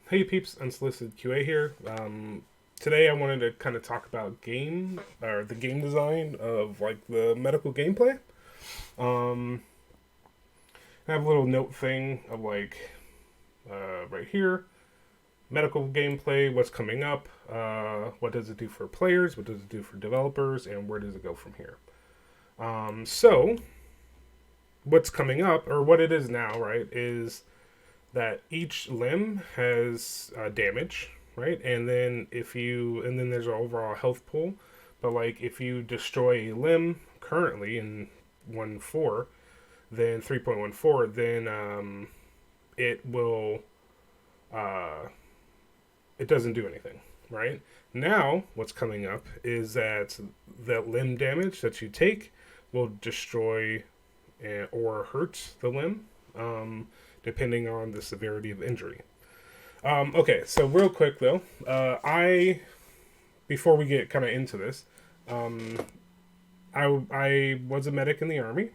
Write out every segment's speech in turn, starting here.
Hey peeps, Unsolicited QA here. Today I wanted to kind of talk about the game design of like the medical gameplay. Um, I have a little note thing of like right here, medical gameplay, what's coming up, what does it do for players, what does it do for developers, and where does it go from here. So what's coming up, or what it is now, right, is that each limb has damage, right? And then there's an overall health pool. But like if you destroy a limb currently in 1.4, then 3.14, then it will uh, it doesn't do anything, right? Now what's coming up is that the limb damage that you take will destroy or hurt the limb. Depending on the severity of injury. Okay, so real quick though, I before we get kind of into this, um, I was a medic in the army.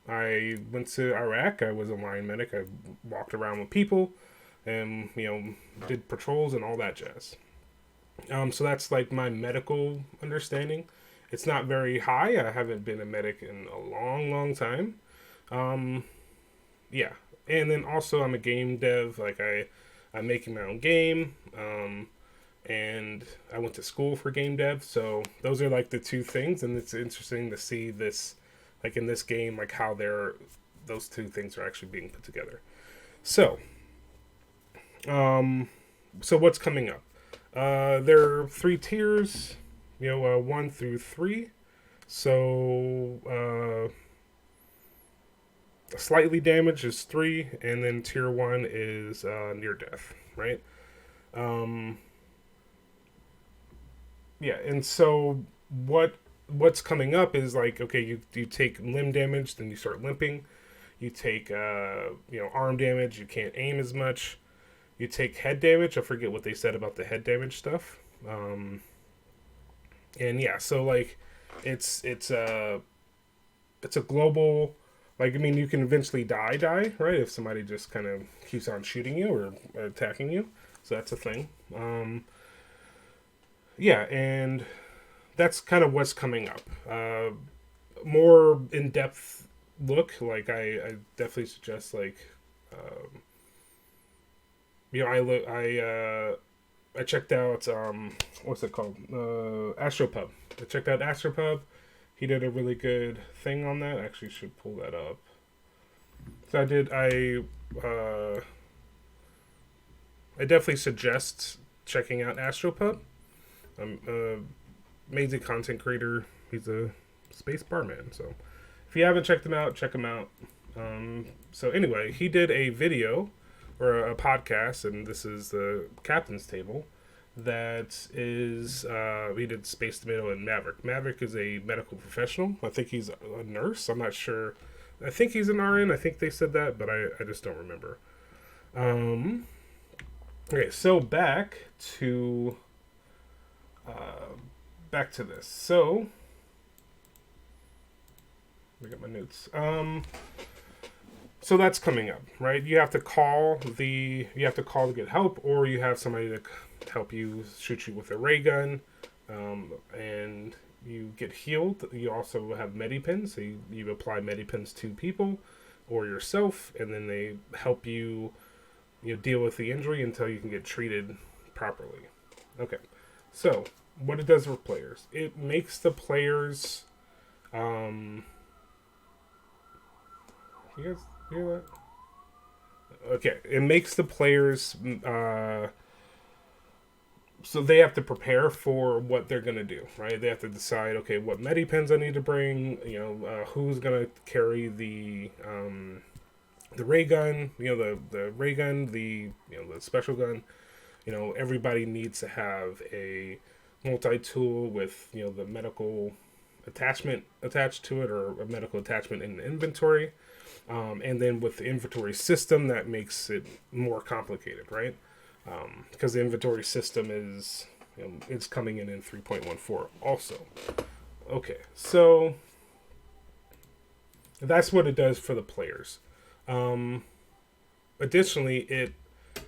I went to Iraq. I was a line medic. I walked around with people, and did patrols and all that jazz. So that's like my medical understanding. It's not very high. I haven't been a medic in a long, long time. Um, yeah, and then also I'm a game dev. I'm making my own game, and I went to school for game dev. So those are like the two things, and it's interesting to see this, like in this game, like how those two things are actually being put together. So, um, so what's coming up? There are three tiers, 1 through 3. So slightly damaged is 3, and then tier 1 is near death, right? Um, yeah, and so what's coming up is like, okay, you take limb damage, then you start limping. You take arm damage, you can't aim as much. You take head damage. I forget what they said about the head damage stuff. Um, and yeah, so like it's it's a it's a global, like, I mean, you can eventually die, right, if somebody just kind of keeps on shooting you or attacking you. So that's a thing. Yeah, and that's kind of what's coming up. More in depth look, like I definitely suggest like um, I checked out what's it called, Astropub. I checked out Astropub. He did a really good thing on that. I actually should pull that up. So I definitely suggest checking out Astropub. Amazing content creator. He's a space barman. So if you haven't checked him out, check him out. So anyway, he did a video or a podcast, and this is the captain's table. That is, he did Space Tomato and Maverick. Maverick is a medical professional. I think he's a nurse. I'm not sure. I think he's an RN. I think they said that, but I just don't remember. Um, okay, so to uh, back to this. So let me get my notes. So that's coming up, right? You have to call to get help, or you have somebody to help you shoot you with a ray gun, and you get healed. You also have medipins, so you apply medipins to people or yourself, and then they help deal with the injury until you can get treated properly. Okay, so what it does for players, it makes the players. You guys hear that? Okay, it makes the players so they have to prepare for what they're gonna do, right? They have to decide, okay, what medipens I need to bring. Who's gonna carry the ray gun, the ray gun, the special gun. Everybody needs to have a multi tool with the medical attachment attached to it, or a medical attachment in the inventory. And then with the inventory system, that makes it more complicated, right? Because the inventory system is it's coming in 3.14 also. Okay, so that's what it does for the players. Additionally,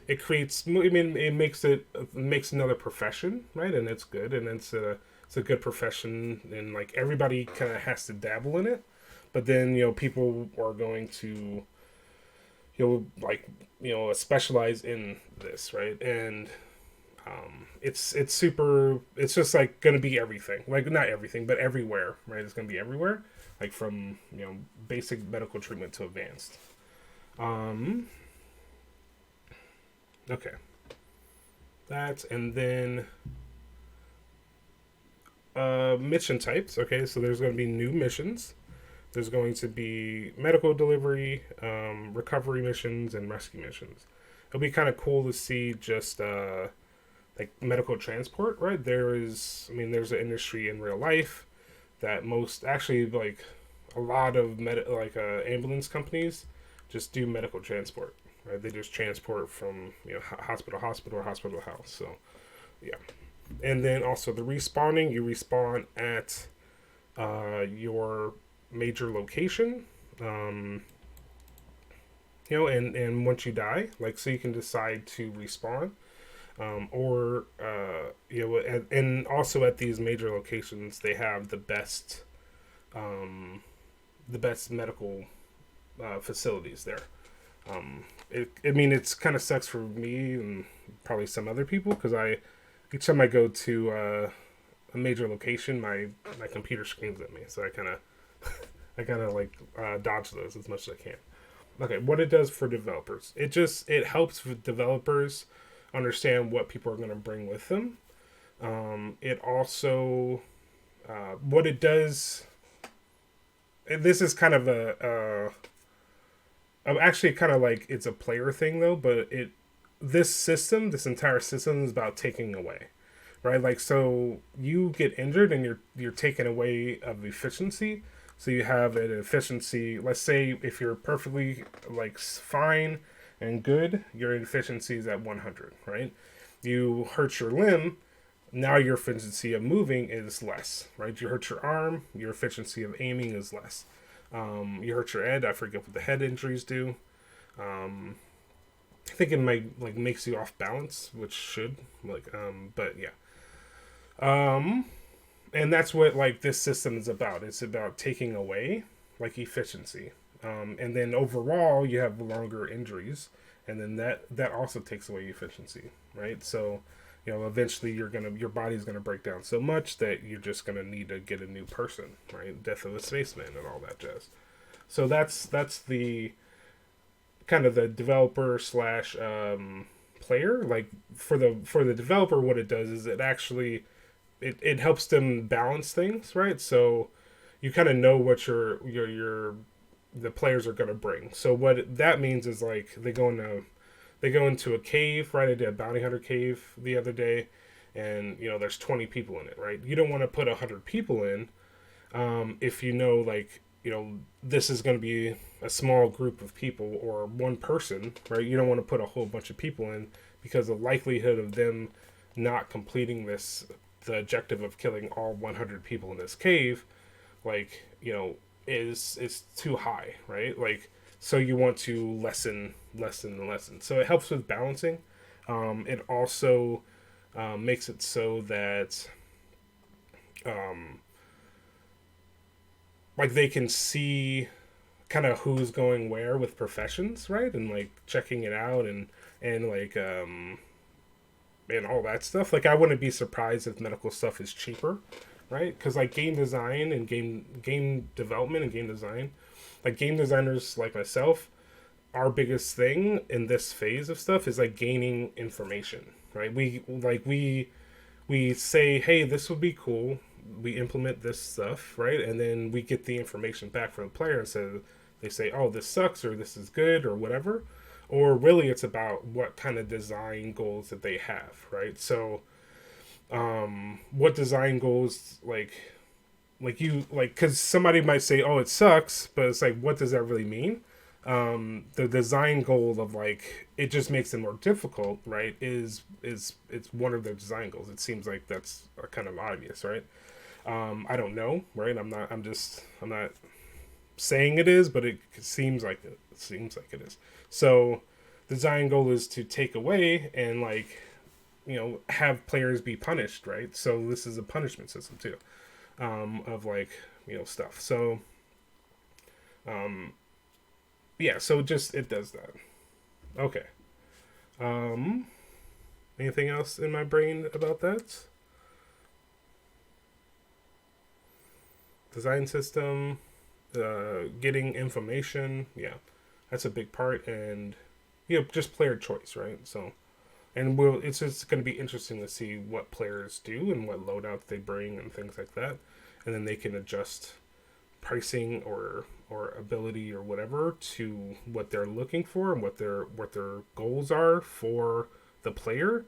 it creates. I mean, it makes another profession, right? And it's good, and it's a good profession, and like everybody kind of has to dabble in it. But then people are going to like specialize in this, right? And it's super. It's just like going to be everything, like not everything, but everywhere, right? It's going to be everywhere, like from basic medical treatment to advanced. Um, okay, and then mission types. Okay, so there's going to be new missions. There's going to be medical delivery, recovery missions, and rescue missions. It'll be kind of cool to see just like medical transport, right? There's an industry in real life that most actually like a lot of ambulance companies just do medical transport, right? They just transport from hospital to hospital or hospital to house. So yeah, and then also the respawning. You respawn at your major location. Um, and once you die, like so you can decide to respawn or and also at these major locations they have the best medical facilities there. I mean, it's kind of sucks for me and probably some other people because each time I go to a major location, my computer screams at me, so I kind of like dodge those as much as I can. Okay, what it does for developers, it helps with developers understand what people are going to bring with them. It also what it does. And this is kind of actually kind of like it's a player thing though, but this entire system is about taking away, right? Like so you get injured and you're taken away of efficiency. So you have an efficiency. Let's say if you're perfectly like fine and good, your efficiency is at 100, right? You hurt your limb, now your efficiency of moving is less, right? You hurt your arm, your efficiency of aiming is less. You hurt your head. I forget what the head injuries do. Um, I think it might like makes you off balance, which should but yeah. Um, and that's what like this system is about. It's about taking away like efficiency, and then overall you have longer injuries, and then that also takes away efficiency, right? So eventually your body's gonna break down so much that you're just gonna need to get a new person, right? Death of a spaceman and all that jazz. So that's the kind of the developer slash player. Like for the developer, what it does is it helps them balance things, right? So you kind of know what your the players are going to bring. So that means is like they go into a cave, right? I did a bounty hunter cave the other day, and there's 20 people in it, right? You don't want to put 100 people in if like this is going to be a small group of people or one person, right? You don't want to put a whole bunch of people in because the likelihood of them not completing the objective of killing all 100 people in this cave, like is too high, right? Like so you want to lessen. So it helps with balancing. It also makes it so that um, like they can see kind of who's going where with professions, right? And like checking it out and like and all that stuff. Like I wouldn't be surprised if medical stuff is cheaper, right? Because like game design and game development and game design, like game designers like myself, our biggest thing in this phase of stuff is like gaining information, right? We say, hey, this would be cool. We implement this stuff, right? And then we get the information back from the player and so they say, oh, this sucks or this is good or whatever. Or really it's about what kind of design goals that they have, right? So what design goals because somebody might say, oh, it sucks, but it's like, what does that really mean? The design goal of like it just makes it more difficult, right? Is it's one of their design goals. It seems like that's kind of obvious, right? I don't know, right? I'm not saying it is, but it seems like it is. So design goal is to take away and like, have players be punished, right? So this is a punishment system too, of like, stuff. So um, yeah, so just it does that. Okay. Um, Anything else in my brain about that? Design system, getting information. Yeah, that's a big part, and just player choice, right? So, and it's just going to be interesting to see what players do and what loadouts they bring and things like that, and then they can adjust pricing or ability or whatever to what they're looking for and what their goals are for the player.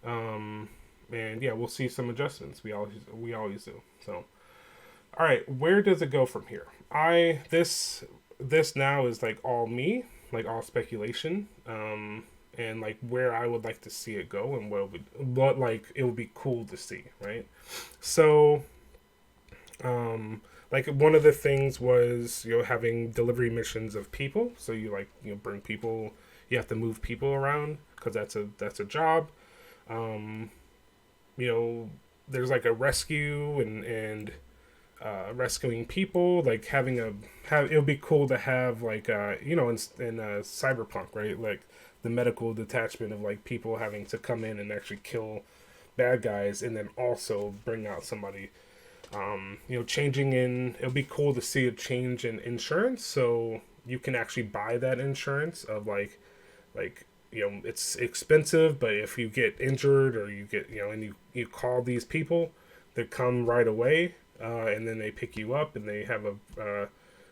Um, and yeah, we'll see some adjustments. We always do. So, all right, where does it go from here? This now is like all me, like all speculation, and like where I would like to see it go and what like it would be cool to see, right? So, like one of the things was having delivery missions of people. So you like bring people, you have to move people around because that's a job. Um, you know, there's like a rescue and rescuing people, like it would be cool to have like in Cyberpunk, right? Like the medical detachment of like people having to come in and actually kill bad guys and then also bring out somebody. Changing in it would be cool to see a change in insurance, so you can actually buy that insurance of like it's expensive, but if you get injured or you get and you call these people, they come right away, and then they pick you up and they have a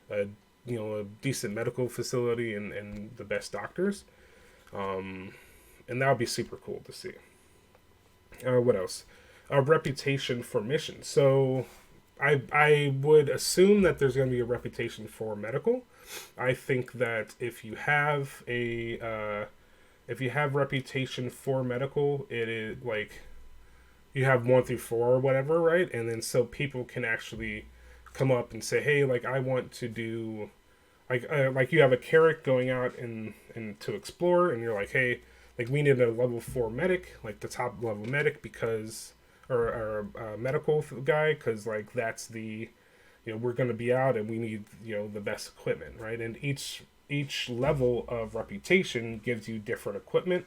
a decent medical facility and the best doctors, and that would be super cool to see. What else? A reputation for missions. So I would assume that there's going to be a reputation for medical. I think that if you have reputation for medical, it is like you have 1 through 4 or whatever, right? And then so people can actually come up and say, hey, like I want to do like you have a carrot going out and to explore, and you're like, hey, like we need a level 4 medic, like the top level medic, because or medical guy, because like that's the we're going to be out and we need the best equipment, right? And each level of reputation gives you different equipment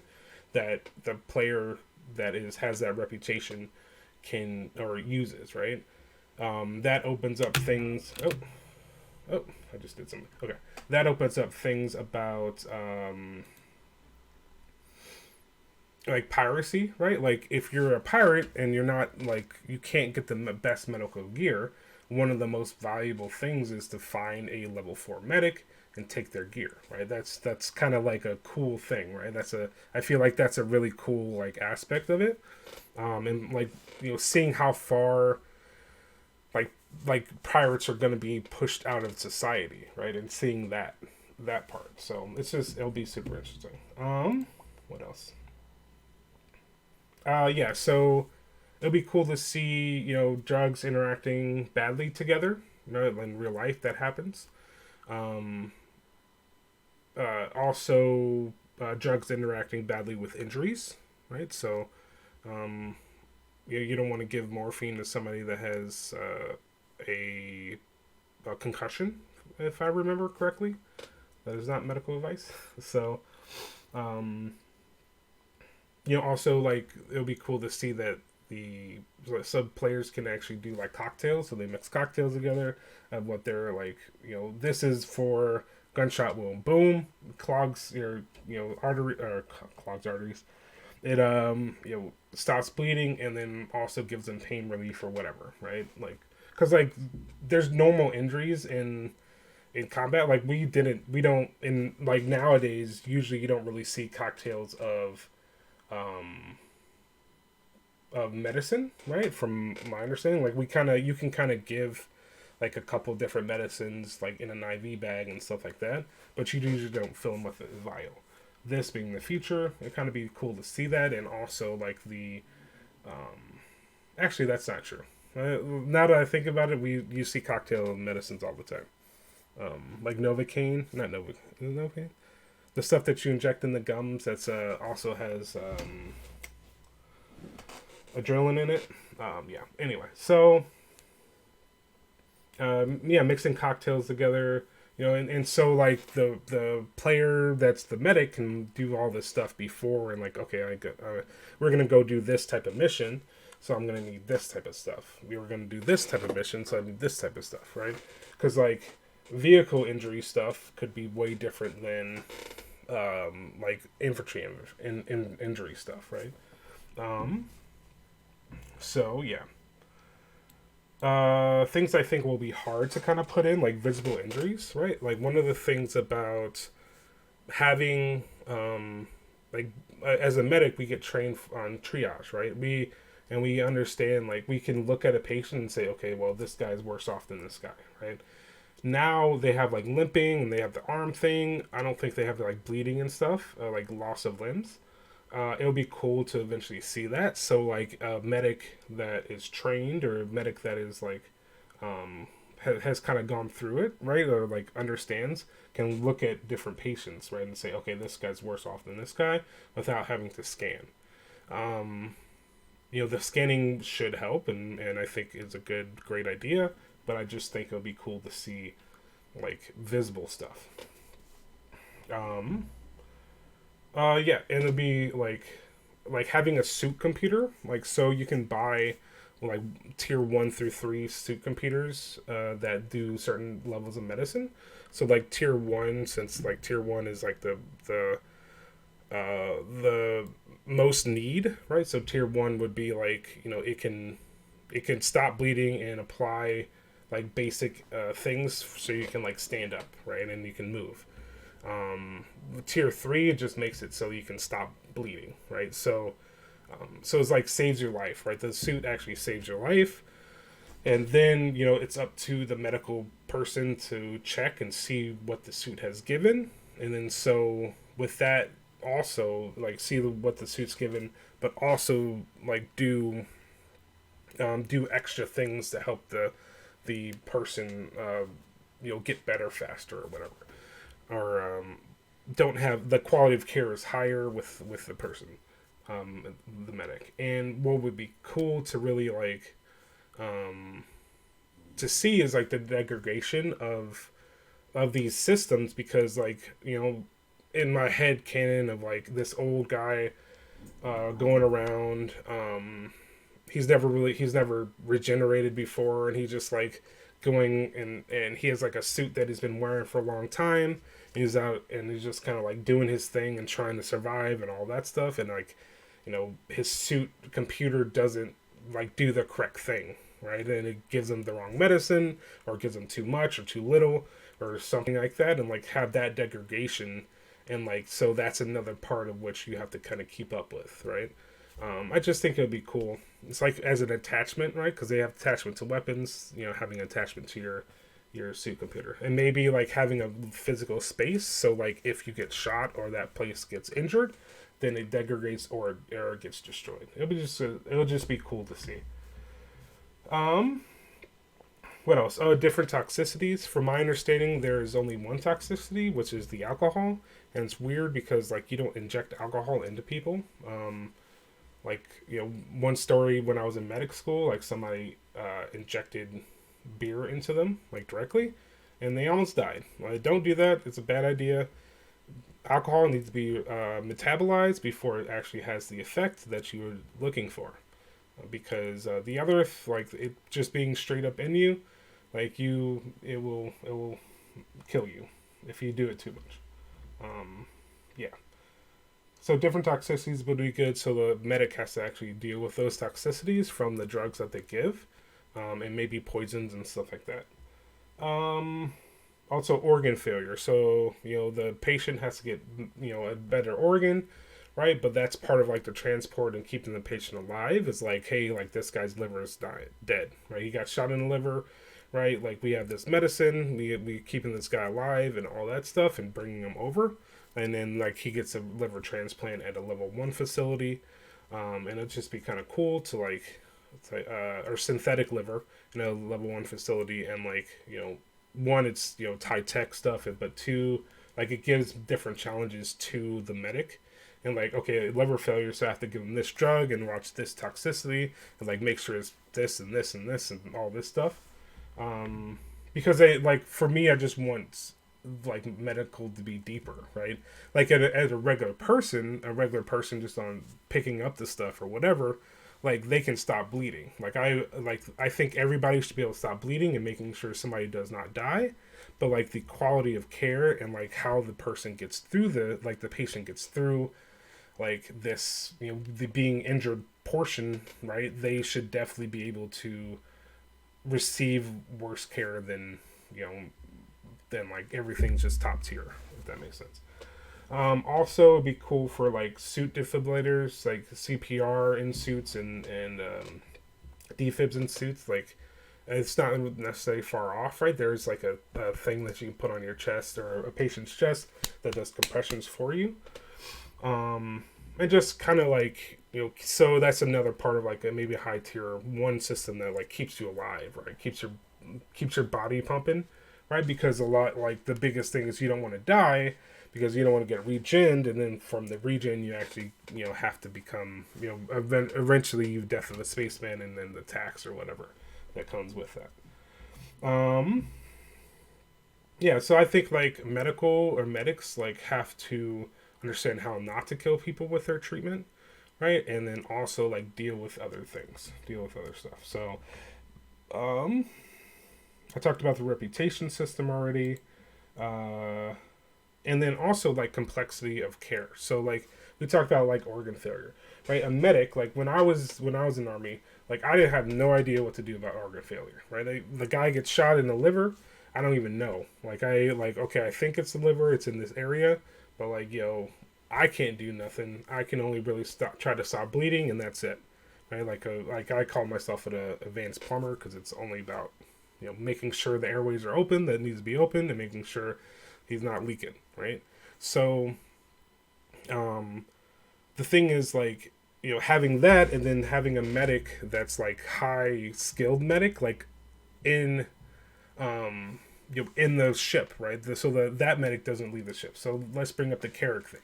that the player that has that reputation can or uses, right? That opens up things. Oh, I just did something. Okay, that opens up things about like piracy, right? Like if you're a pirate and you're not like you can't get the best medical gear, one of the most valuable things is to find a level 4 medic and take their gear, right? That's kind of like a cool thing, right? I feel like that's a really cool like aspect of it, and like seeing how far like pirates are going to be pushed out of society, right? And seeing that part, so it'll be super interesting. What else? Yeah, so it'll be cool to see drugs interacting badly together. In real life that happens. Um, Also, drugs interacting badly with injuries, right? So, um, you don't want to give morphine to somebody that has a, a concussion, if I remember correctly. That is not medical advice. So, um, also like it'll be cool to see that the sub players can actually do like cocktails, so they mix cocktails together of what they're like. This is for gunshot wound, boom, clogs your artery or clogs arteries. It stops bleeding and then also gives them pain relief or whatever, right? Like because like there's normal injuries in combat. Like we don't in like nowadays. Usually you don't really see cocktails um, of medicine, right? From my understanding, like you can kind of give like a couple different medicines like in an IV bag and stuff like that, but you usually don't fill them with a vial. This being the future, it kind of be cool to see that, and also like actually that's not true. Now that I think about it, you see cocktail medicines all the time, like Novocaine, not Novocaine, is it Novocaine? the stuff that you inject in the gums that's also has adrenaline in it. Yeah. Anyway, so yeah, mixing cocktails together, and so like the player that's the medic can do all this stuff before, and like, okay, we're gonna go do this type of mission, so I'm gonna need this type of stuff. We were gonna do this type of mission, so I need this type of stuff, right? Because like vehicle injury stuff could be way different than like infantry injury stuff, right? Um, so yeah. Things I think will be hard to kind of put in, like visible injuries, right? Like one of the things about having, like, as a medic, we get trained on triage, right? We understand, like, we can look at a patient and say, okay, well, this guy's worse off than this guy, right? Now they have like limping and they have the arm thing. I don't think they have like bleeding and stuff, like loss of limbs. It'll be cool to eventually see that. So like a medic that is trained, or a medic that is like has kind of gone through it, right, or like understands, can look at different patients, right, and say, okay, this guy's worse off than this guy, without having to scan. Um, the scanning should help, and I think it's a great idea. But I just think it'll be cool to see like visible stuff. Um, yeah, and it'll be like having a suit computer, like, so you can buy like tier 1 through 3 suit computers that do certain levels of medicine. So like tier 1, since like tier 1 is like the most need, right? So tier 1 would be like, it can stop bleeding and apply like basic things, so you can like stand up, right, and you can move. Tier 3 just makes it so you can stop bleeding, right? So it's like saves your life, right? The suit actually saves your life, and then it's up to the medical person to check and see what the suit has given, and then so with that, also like see what the suit's given, but also like do extra things to help the person get better faster or whatever, or don't have the quality of care is higher with the person, the medic. And what would be cool to really like to see is like the degradation of these systems, because like in my head canon of like this old guy going around, he's never regenerated before, and he's just like going, and he has like a suit that he's been wearing for a long time. He's out and he's just kind of like doing his thing and trying to survive and all that stuff, and like his suit computer doesn't like do the correct thing, right, and it gives him the wrong medicine, or gives him too much or too little, or something like that, and like have that degradation. And like, so that's another part of which you have to kind of keep up with, right? I just think it would be cool. It's like as an attachment, right? Because they have attachment to weapons. Having an attachment to your suit computer, and maybe like having a physical space. So like if you get shot or that place gets injured, then it degrades, or gets destroyed. It'll just be cool to see. Um, what else? Oh, different toxicities. From my understanding, there is only one toxicity, which is the alcohol, and it's weird because like you don't inject alcohol into people. Like one story when I was in medic school, like somebody injected beer into them like directly, and they almost died. Don't do that. It's a bad idea. Alcohol needs to be metabolized before it actually has the effect that you were looking for, because the other, like it just being straight up in you, like it will kill you if you do it too much. Yeah. So different toxicities would be good. So the medic has to actually deal with those toxicities from the drugs that they give, and maybe poisons and stuff like that. Um, Also organ failure. So the patient has to get a better organ, right? But that's part of like the transport and keeping the patient alive. Is like, hey, like this guy's liver is dead, right? He got shot in the liver, right? Like we have this medicine, we keeping this guy alive and all that stuff, and bringing him over, and then like he gets a liver transplant at a level 1 facility, and it'd just be kind of cool to like, or synthetic liver in a level 1 facility, and like one, it's high tech stuff, but two, Like it gives different challenges to the medic. And like, okay, liver failure, so I have to give them this drug and watch this toxicity and like make sure it's this and this and this and all this stuff. Because they like for me, I just want like medical to be deeper, right? Like as a regular person just on picking up the stuff or whatever, like they can stop bleeding. I think everybody should be able to stop bleeding and making sure somebody does not die. But like the quality of care and like how the person gets through the patient gets through like this, the being injured portion, right? They should definitely be able to receive worse care than you know than like everything's just top tier, if that makes sense. Also, it'd be cool for like suit defibrillators, like CPR in suits and defibs in suits. Like it's not necessarily far off, right? There's like a thing that you can put on your chest or a patient's chest that does compressions for you. And just kind of like so that's another part of like maybe a high tier one system that like keeps you alive, right? Keeps your body pumping, right? Because a lot like the biggest thing is you don't want to die because you don't want to get regened, and then from the regen you actually have to become eventually you death of the spaceman and then the tax or whatever that comes with that. Yeah, so I think like medical or medics like have to understand how not to kill people with their treatment, right? And then also like deal with other things, deal with other stuff. So, I talked about the reputation system already, and then also like complexity of care. So like we talked about like organ failure, right? A medic, like when I was in the Army, like I didn't have no idea what to do about organ failure, right? The guy gets shot in the liver. I don't even know. Like okay, I think it's the liver. It's in this area, but like I can't do nothing. I can only really try to stop bleeding, and that's it. Right? Like I call myself an advanced plumber because it's only about making sure the airways are open that needs to be open and making sure he's not leaking. Right? So, the thing is like having that and then having a medic that's like high skilled medic like in in the ship, right? So that medic doesn't leave the ship. So let's bring up the Carrick thing.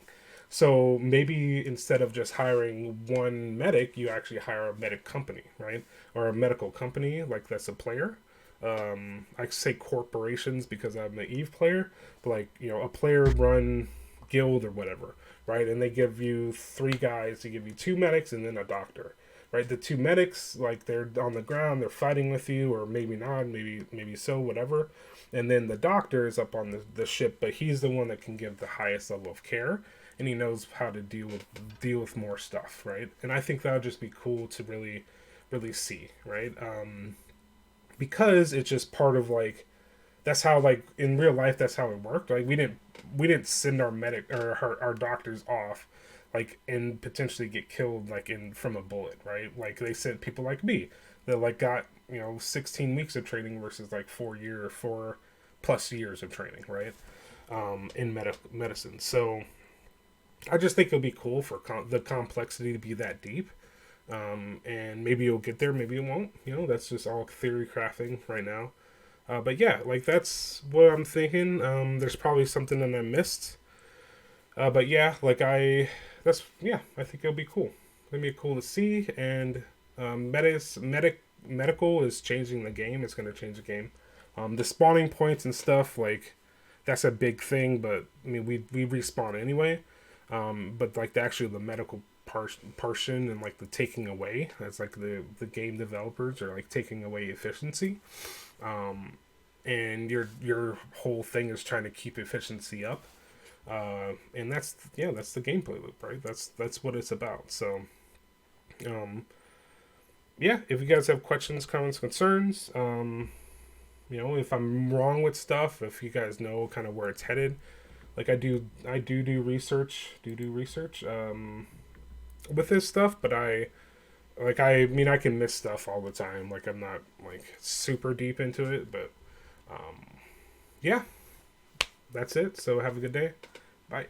So maybe instead of just hiring one medic, you actually hire a medic company, right? Or a medical company, like that's a player. I say corporations because I'm an Eve player, but like, a player run guild or whatever, right? And they give you 3 guys, they give you 2 medics and then a doctor. Right, the 2 medics, like they're on the ground, they're fighting with you, or maybe not, maybe so, whatever. And then the doctor is up on the ship, but he's the one that can give the highest level of care, and he knows how to deal with more stuff, right? And I think that would just be cool to really, really see, right? Because it's just part of like that's how like in real life that's how it worked. Like we didn't send our medic or our doctors off like and potentially get killed like in from a bullet, right? Like they sent people like me that like got 16 weeks of training versus like 4 plus years of training, right? In medicine. So I just think it'll be cool for the complexity to be that deep. And maybe you'll get there, maybe it won't. That's just all theory crafting right now. But yeah, like that's what I'm thinking. There's probably something that I missed. But yeah, I think it'll be cool. It'll be cool to see. And medical is changing the game. It's going to change the game. The spawning points and stuff, like that's a big thing. But I mean, we respawn anyway. But like the medical portion and like the taking away, that's like the game developers are like taking away efficiency. And your whole thing is trying to keep efficiency up. And that's the gameplay loop, right? That's what it's about. So, if you guys have questions, comments, concerns, if I'm wrong with stuff, if you guys know kind of where it's headed, like I do research, with this stuff, but I mean, I can miss stuff all the time. Like I'm not like super deep into it, but, yeah, that's it. So have a good day. Bye.